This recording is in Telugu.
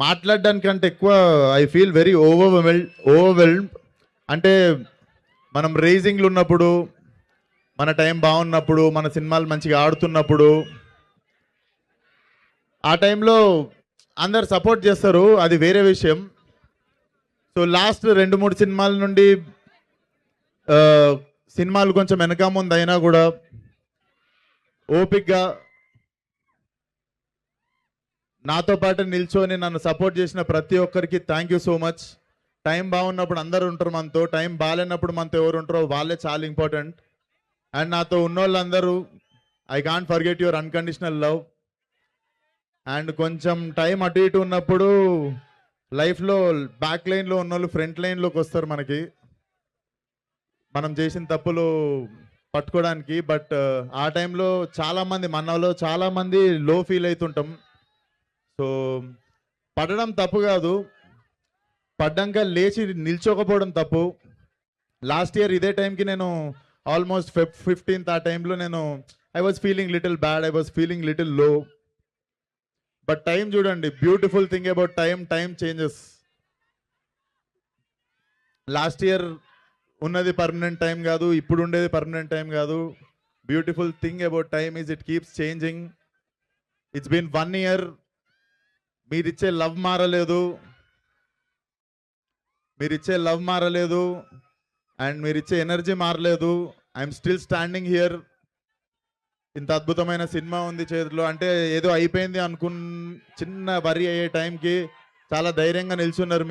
మాట్లాడడానికంటే ఎక్కువ ఐ ఫీల్ వెరీ ఓవర్వెల్డ్. అంటే మనం రేసింగ్లు ఉన్నప్పుడు, మన టైం బాగున్నప్పుడు, మన సినిమాలు మంచిగా ఆడుతున్నప్పుడు, ఆ టైంలో అందరు సపోర్ట్ చేస్తారు, అది వేరే విషయం. సో లాస్ట్ 2-3 సినిమాల నుండి ఆ, సినిమాలు కొంచెం వెనక ముందు అయినా కూడా ఓపిక్గా నాతో పాటు నిల్చొని నన్ను సపోర్ట్ చేసిన ప్రతి ఒక్కరికి thank you so much. Time బాగున్నప్పుడు అందరు ఉంటారు మనతో, టైం బాగాలేనప్పుడు మనతో ఎవరు ఉంటారో వాళ్ళే చాలా ఇంపార్టెంట్. అండ్ నాతో ఉన్నోళ్ళందరూ, I can't forget your unconditional love. And కొంచెం టైం అటు ఇటు ఉన్నప్పుడు లైఫ్లో బ్యాక్ లైన్లో ఉన్నోళ్ళు ఫ్రంట్ లైన్లోకి వస్తారు మనకి, మనం చేసిన తప్పులు పట్టుకోవడానికి. బట్ ఆ టైంలో చాలామంది మనలో చాలామంది లో ఫీల్ అవుతుంటాం. సో పడడం తప్పు కాదు, పడ్డాక లేచి నిల్చోకపోవడం తప్పు. లాస్ట్ ఇయర్ ఇదే టైంకి నేను ఆల్మోస్ట్ 15th ఆ టైంలో నేను I was feeling little bad, I was feeling little low. But time చూడండి, beautiful thing about time changes. Last year ఉన్నది పర్మనెంట్ టైం కాదు, ఇప్పుడు ఉండేది పర్మనెంట్ టైం కాదు. Beautiful thing about time is it keeps changing. It's been 1 year. మీరిచ్చే లవ్ మారలేదు, అండ్ మీరిచ్చే ఎనర్జీ మారలేదు. I'm still standing here. ఇంత అద్భుతమైన సినిమా ఉంది చేతిలో, అంటే ఏదో అయిపోయింది చిన్న వరి అయ్యే టైంకి చాలా ధైర్యంగా నిల్చున్నారు.